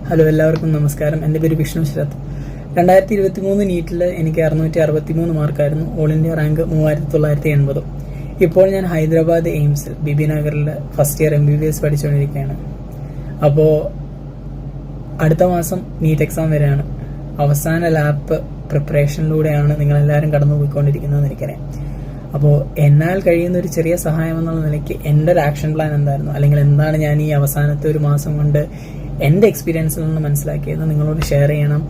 Hello, എല്ലാവർക്കും നമസ്കാരം. എൻ്റെ പേര് വിഷ്ണു ശരത്. 2023 നീറ്റിൽ എനിക്ക് 663 മാർക്കായിരുന്നു. All India rank 3980. ഇപ്പോൾ ഞാൻ ഹൈദരാബാദ് എയിംസിൽ ബിബി നഗറിൽ ഫസ്റ്റ് ഇയർ MBBS പഠിച്ചുകൊണ്ടിരിക്കുകയാണ്. അപ്പോൾ അടുത്ത മാസം നീറ്റ് എക്സാം വരെയാണ്. അവസാന ലാപ്പ് പ്രിപ്പറേഷനിലൂടെയാണ് നിങ്ങളെല്ലാവരും കടന്നു പോയിക്കൊണ്ടിരിക്കുന്നതെന്ന് എനിക്കറിയാം. അപ്പോൾ എന്നാൽ കഴിയുന്ന ഒരു ചെറിയ സഹായം എന്നുള്ള നിലയ്ക്ക് എൻ്റെ ഒരു ആക്ഷൻ പ്ലാൻ എന്തായിരുന്നു, അല്ലെങ്കിൽ എന്താണ് ഞാൻ ഈ അവസാനത്തെ ഒരു മാസം കൊണ്ട് എൻ്റെ എക്സ്പീരിയൻസിൽ നിന്ന് മനസ്സിലാക്കിയത് നിങ്ങളോട് ഷെയർ ചെയ്യണം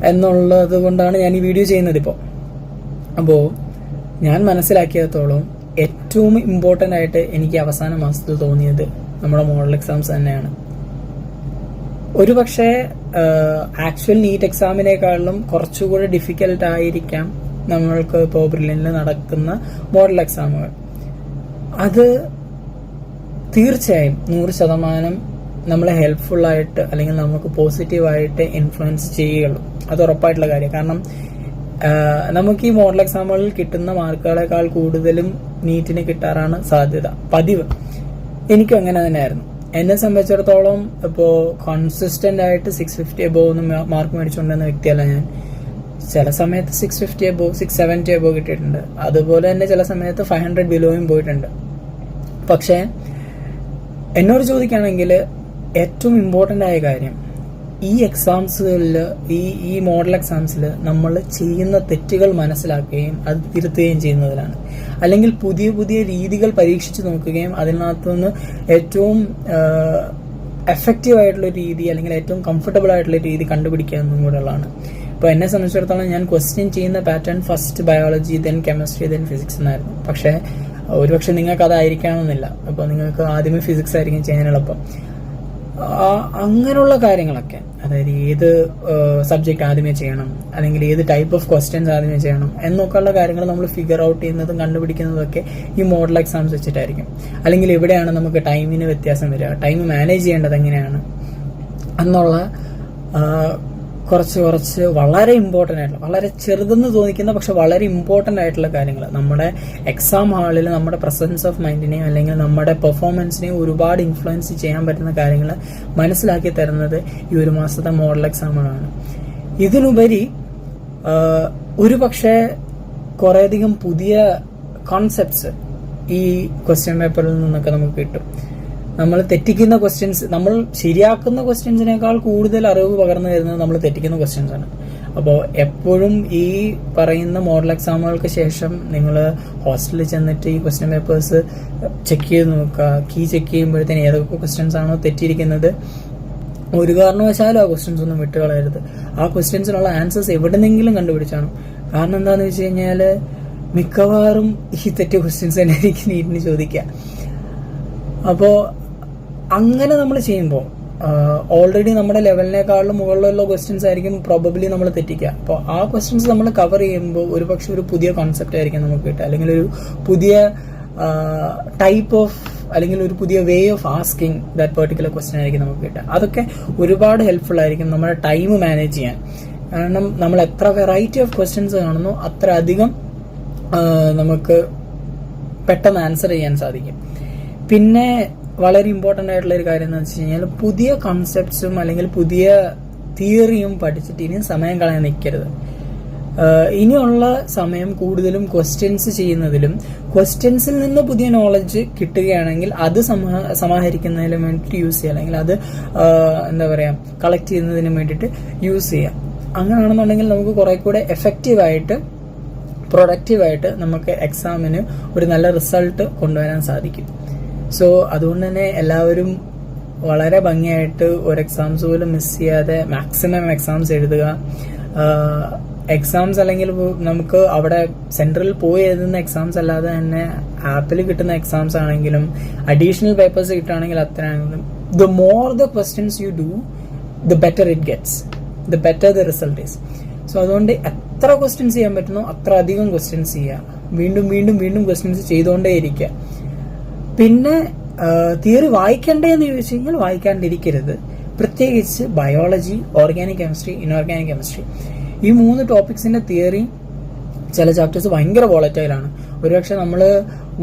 എന്നുള്ളത് കൊണ്ടാണ് ഞാൻ ഈ വീഡിയോ ചെയ്യുന്നത് ഇപ്പോൾ. അപ്പോൾ ഞാൻ മനസ്സിലാക്കിയത്തോളം ഏറ്റവും ഇമ്പോർട്ടൻ്റ് ആയിട്ട് എനിക്ക് അവസാന മാസത്തിൽ തോന്നിയത് നമ്മുടെ മോഡൽ എക്സാംസ് തന്നെയാണ്. ഒരു പക്ഷേ ആക്ച്വൽ നീറ്റ് എക്സാമിനേക്കാളും കുറച്ചുകൂടി ഡിഫിക്കൽട്ട് ആയിരിക്കാം നമ്മൾക്ക് ഇപ്പോൾ ബ്രില്യനിൽ നടക്കുന്ന മോഡൽ എക്സാമുകൾ. അത് തീർച്ചയായും 100% നമ്മളെ ഹെൽപ്ഫുള്ളായിട്ട് അല്ലെങ്കിൽ നമുക്ക് പോസിറ്റീവായിട്ട് ഇൻഫ്ലുവൻസ് ചെയ്യുകയുള്ളൂ. അത് ഉറപ്പായിട്ടുള്ള കാര്യം. കാരണം നമുക്ക് ഈ മോഡൽ എക്സാമുകളിൽ കിട്ടുന്ന മാർക്കുകളെക്കാൾ കൂടുതലും നീറ്റിന് കിട്ടാറാണ് സാധ്യത, പതിവ്. എനിക്കും അങ്ങനെ തന്നെയായിരുന്നു. എന്നെ സംബന്ധിച്ചിടത്തോളം ഇപ്പോൾ കോൺസിസ്റ്റന്റ് ആയിട്ട് 650 എബോവ് ഒന്നും മാർക്ക് മേടിച്ചുകൊണ്ടിരുന്ന വ്യക്തിയല്ല ഞാൻ. ചില സമയത്ത് 650 എബോവ് 670 എബോവ് കിട്ടിയിട്ടുണ്ട്. അതുപോലെ തന്നെ ചില സമയത്ത് 500 ബിലോയും പോയിട്ടുണ്ട്. പക്ഷേ എന്നോട് ചോദിക്കുകയാണെങ്കിൽ ഏറ്റവും ഇമ്പോർട്ടൻ്റ് ആയ കാര്യം ഈ എക്സാംസുകളിൽ ഈ മോഡൽ എക്സാംസിൽ നമ്മൾ ചെയ്യുന്ന തെറ്റുകൾ മനസ്സിലാക്കുകയും അത് തിരുത്തുകയും ചെയ്യുന്നതിലാണ്. അല്ലെങ്കിൽ പുതിയ പുതിയ രീതികൾ പരീക്ഷിച്ച് നോക്കുകയും അതിനകത്തുനിന്ന് ഏറ്റവും എഫക്റ്റീവ് ആയിട്ടുള്ള രീതി അല്ലെങ്കിൽ ഏറ്റവും കംഫർട്ടബിൾ ആയിട്ടുള്ള രീതി കണ്ടുപിടിക്കുക എന്നും കൂടെയുള്ളതാണ്. ഇപ്പോൾ എന്നെ സംബന്ധിച്ചിടത്തോളം ഞാൻ ക്വസ്റ്റ്യൻ ചെയ്യുന്ന pattern first biology, then chemistry, then physics എന്നായിരുന്നു. പക്ഷേ ഒരുപക്ഷെ നിങ്ങൾക്ക് അതായിരിക്കണമെന്നില്ല. അപ്പോൾ നിങ്ങൾക്ക് ആദ്യമേ ഫിസിക്സ് ആയിരിക്കും ചെയ്യാൻ എളുപ്പം. അങ്ങനെയുള്ള കാര്യങ്ങളൊക്കെ, അതായത് ഏത് സബ്ജക്റ്റ് ആദ്യമേ ചെയ്യണം അല്ലെങ്കിൽ ഏത് ടൈപ്പ് ഓഫ് ക്വസ്റ്റ്യൻസ് ആദ്യമേ ചെയ്യണം എന്നൊക്കെയുള്ള കാര്യങ്ങൾ നമ്മൾ ഫിഗർ ഔട്ട് ചെയ്യുന്നതും കണ്ടുപിടിക്കുന്നതൊക്കെ ഈ മോഡൽ എക്സാംസ് വെച്ചിട്ടായിരിക്കും. അല്ലെങ്കിൽ എവിടെയാണ് നമുക്ക് ടൈമിന് വ്യത്യാസം വരിക, ടൈം മാനേജ് ചെയ്യേണ്ടത് എങ്ങനെയാണ് എന്നുള്ള കുറച്ച് വളരെ ഇമ്പോർട്ടൻ്റ് ആയിട്ടുള്ള, വളരെ ചെറുതെന്ന് തോന്നിക്കുന്ന പക്ഷെ വളരെ ഇമ്പോർട്ടൻ്റ് ആയിട്ടുള്ള കാര്യങ്ങൾ നമ്മുടെ എക്സാം ഹാളിൽ നമ്മുടെ പ്രസൻസ് ഓഫ് മൈൻഡിനെയും അല്ലെങ്കിൽ നമ്മുടെ പെർഫോമൻസിനെയും ഒരുപാട് ഇൻഫ്ലുവൻസ് ചെയ്യാൻ പറ്റുന്ന കാര്യങ്ങൾ മനസ്സിലാക്കി തരുന്നത് ഈ ഒരു മാസത്തെ മോഡൽ എക്സാമുകളാണ്. ഇതിനുപരി ഒരു പക്ഷേ കുറേയധികം പുതിയ കോൺസെപ്റ്റ്സ് ഈ ക്വസ്റ്റ്യൻ പേപ്പറിൽ നിന്നൊക്കെ നമുക്ക് കിട്ടും. നമ്മൾ തെറ്റിക്കുന്ന ക്വസ്റ്റ്യൻസ്, നമ്മൾ ശരിയാക്കുന്ന ക്വസ്റ്റ്യൻസിനേക്കാൾ കൂടുതൽ അറിവ് പകർന്നു തരുന്നത് നമ്മൾ തെറ്റിക്കുന്ന ക്വസ്റ്റ്യൻസ് ആണ്. അപ്പോൾ എപ്പോഴും ഈ പറയുന്ന മോഡൽ എക്സാമുകൾക്ക് ശേഷം നിങ്ങൾ ഹോസ്റ്റലിൽ ചെന്നിട്ട് ഈ ക്വസ്റ്റ്യൻ പേപ്പേഴ്സ് ചെക്ക് ചെയ്ത് നോക്കുക. കീ ചെക്ക് ചെയ്യുമ്പോഴത്തേന് ഏതൊക്കെ ക്വസ്റ്റ്യൻസ് ആണോ തെറ്റിയിരിക്കുന്നത് ഒരു കാരണവശാലും ആ ക്വസ്റ്റ്യൻസ് ഒന്നും വിട്ടുകളയരുത്. ആ ക്വസ്റ്റ്യൻസിനുള്ള ആൻസേഴ്സ് എവിടെന്നെങ്കിലും കണ്ടുപിടിച്ചാണ്. കാരണം എന്താണെന്ന് വെച്ച് കഴിഞ്ഞാൽ മിക്കവാറും ഈ തെറ്റിയ ക്വസ്റ്റ്യൻസ് തന്നെ ആയിരിക്കും നീറ്റിന് ചോദിക്കുക. അപ്പോൾ അങ്ങനെ നമ്മൾ ചെയ്യുമ്പോൾ ഓൾറെഡി നമ്മുടെ ലെവലിനേക്കാളും മുകളിലുള്ള ക്വസ്റ്റ്യൻസ് ആയിരിക്കും പ്രോബബ്ലി നമ്മൾ തെറ്റിക്കുക. അപ്പോൾ ആ ക്വസ്റ്റ്യൻസ് നമ്മൾ കവർ ചെയ്യുമ്പോൾ ഒരുപക്ഷെ ഒരു പുതിയ കോൺസെപ്റ്റ് ആയിരിക്കും നമുക്ക് കിട്ടുക, അല്ലെങ്കിൽ ഒരു പുതിയ ടൈപ്പ് ഓഫ് അല്ലെങ്കിൽ ഒരു പുതിയ way of asking that particular question ആയിരിക്കും നമുക്ക് കിട്ടുക. അതൊക്കെ ഒരുപാട് ഹെൽപ്ഫുൾ ആയിരിക്കും നമ്മുടെ ടൈം മാനേജ് ചെയ്യാൻ. കാരണം നമ്മൾ എത്ര വെറൈറ്റി ഓഫ് ക്വസ്റ്റ്യൻസ് കാണുന്നു അത്ര അധികം നമുക്ക് പെട്ടെന്ന് ആൻസർ ചെയ്യാൻ സാധിക്കും. പിന്നെ വളരെ ഇമ്പോർട്ടൻ്റ് ആയിട്ടുള്ള ഒരു കാര്യം എന്ന് വെച്ച് കഴിഞ്ഞാൽ പുതിയ കോൺസെപ്റ്റ്സും അല്ലെങ്കിൽ പുതിയ തിയറിയും പഠിച്ചിട്ട് ഇനിയും സമയം കളയാൻ നിൽക്കരുത്. ഇനിയുള്ള സമയം കൂടുതലും ക്വസ്റ്റ്യൻസ് ചെയ്യുന്നതിലും ക്വസ്റ്റ്യൻസിൽ നിന്ന് പുതിയ നോളജ് കിട്ടുകയാണെങ്കിൽ അത് സമാഹരിക്കുന്നതിന് വേണ്ടിയിട്ട് യൂസ് ചെയ്യുക, അല്ലെങ്കിൽ അത് എന്താ പറയുക കളക്ട് ചെയ്യുന്നതിന് വേണ്ടിയിട്ട് യൂസ് ചെയ്യുക. അങ്ങനെയാണെന്നുണ്ടെങ്കിൽ നമുക്ക് കുറെ കൂടെ എഫക്റ്റീവായിട്ട് പ്രൊഡക്റ്റീവായിട്ട് നമുക്ക് എക്സാമിന് ഒരു നല്ല റിസൾട്ട് കൊണ്ടുവരാൻ സാധിക്കും. സോ അതുകൊണ്ട് തന്നെ എല്ലാവരും വളരെ ഭംഗിയായിട്ട് ഒരു എക്സാംസ് പോലും മിസ് ചെയ്യാതെ മാക്സിമം എക്സാംസ് എഴുതുക. എക്സാംസ് അല്ലെങ്കിൽ നമുക്ക് അവിടെ സെൻട്രലിൽ പോയി എഴുതുന്ന എക്സാംസ് അല്ലാതെ തന്നെ ആപ്പിൽ കിട്ടുന്ന എക്സാംസ് ആണെങ്കിലും അഡീഷണൽ പേപ്പേഴ്സ് കിട്ടുകയാണെങ്കിൽ അത്രയാണെങ്കിലും the more the questions you do the better it gets, the better the result is. So അതുകൊണ്ട് എത്ര ക്വസ്റ്റ്യൻസ് ചെയ്യാൻ പറ്റുന്നോ അത്ര അധികം ക്വസ്റ്റ്യൻസ് ചെയ്യുക. വീണ്ടും വീണ്ടും വീണ്ടും ക്വസ്റ്റ്യൻസ് ചെയ്തുകൊണ്ടേ ഇരിക്കുക. പിന്നെ തിയറി വായിക്കണ്ടേന്ന് ചോദിച്ചു കഴിഞ്ഞാൽ വായിക്കാണ്ടിരിക്കരുത്. പ്രത്യേകിച്ച് biology, organic chemistry, inorganic chemistry, ഈ 3 ടോപ്പിക്സിന്റെ തിയറി ചില ചാപ്റ്റേഴ്സ് ഭയങ്കര വോളറ്റൈലാണ്. ഒരുപക്ഷെ നമ്മൾ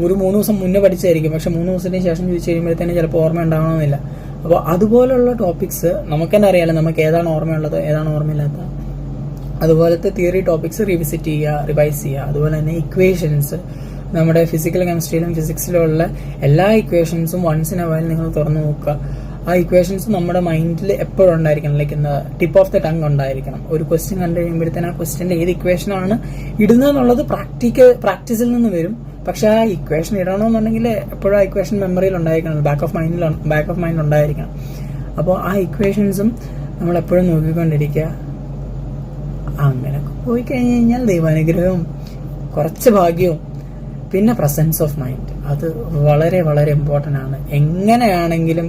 ഒരു 3 ദിവസം മുന്നേ പഠിച്ചായിരിക്കും, പക്ഷെ 3 ദിവസത്തിന് ശേഷം ചോദിച്ചു കഴിയുമ്പോഴത്തേനും ചിലപ്പോൾ ഓർമ്മ ഉണ്ടാവണമെന്നില്ല. അപ്പോൾ അതുപോലുള്ള ടോപ്പിക്സ് നമുക്ക് തന്നെ അറിയാലോ, നമുക്ക് ഏതാണ് ഓർമ്മയുള്ളത് ഏതാണ് ഓർമ്മയില്ലാത്ത. അതുപോലത്തെ തിയറി ടോപ്പിക്സ് റിവിസിറ്റ് ചെയ്യുക, റിവൈസ് ചെയ്യുക. അതുപോലെ തന്നെ ഇക്വേഷൻസ്, നമ്മുടെ ഫിസിക്കൽ കെമിസ്ട്രിയിലും ഫിസിക്സിലും ഉള്ള എല്ലാ ഇക്വേഷൻസും വൺസ് ഇൻ എ വൈൽ നിങ്ങൾ തുറന്നു നോക്കുക. ആ ഇക്വേഷൻസ് നമ്മുടെ മൈൻഡിൽ എപ്പോഴും ഉണ്ടായിരിക്കണം, like tip of the tongue ഉണ്ടായിരിക്കണം. ഒരു ക്വസ്റ്റ്യൻ കണ്ടു കഴിയുമ്പോഴത്തേന് ആ ക്വസ്റ്റ്യൻ്റെ ഏത് ഇക്വേഷനാണ് ഇടുന്നതെന്നുള്ളത് പ്രാക്ടീസിൽ നിന്ന് വരും. പക്ഷെ ആ ഇക്വേഷൻ ഇടണമെന്നുണ്ടെങ്കിൽ എപ്പോഴും ആ ഇക്വേഷൻ മെമ്മറിയിൽ ഉണ്ടായിരിക്കണം, ബാക്ക് ഓഫ് മൈൻഡ് ഉണ്ടായിരിക്കണം. അപ്പോൾ ആ ഇക്വേഷൻസും നമ്മൾ എപ്പോഴും നോക്കിക്കൊണ്ടിരിക്കുക. അങ്ങനെയൊക്കെ പോയി കഴിഞ്ഞ് കഴിഞ്ഞാൽ ദൈവാനുഗ്രഹവും കുറച്ച് ഭാഗ്യവും പിന്നെ പ്രസൻസ് ഓഫ് മൈൻഡ്, അത് വളരെ വളരെ ഇമ്പോർട്ടൻ്റ് ആണ്. എങ്ങനെയാണെങ്കിലും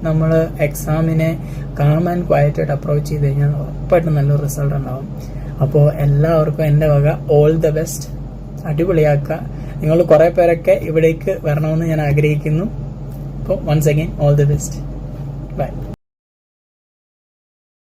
നമ്മൾ എക്സാമിനെ കാം ആൻഡ് ക്വയറ്റ് ആയിട്ട് അപ്രോച്ച് ചെയ്ത് കഴിഞ്ഞാൽ ഉറപ്പായിട്ടും നല്ലൊരു റിസൾട്ട് ഉണ്ടാവും. അപ്പോൾ എല്ലാവർക്കും എൻ്റെ വക ഓൾ ദ ബെസ്റ്റ്. അടിപൊളിയാക്കുക. നിങ്ങൾ കുറേ പേരൊക്കെ ഇവിടേക്ക് വരണമെന്ന് ഞാൻ ആഗ്രഹിക്കുന്നു. അപ്പോൾ once again all the best. By.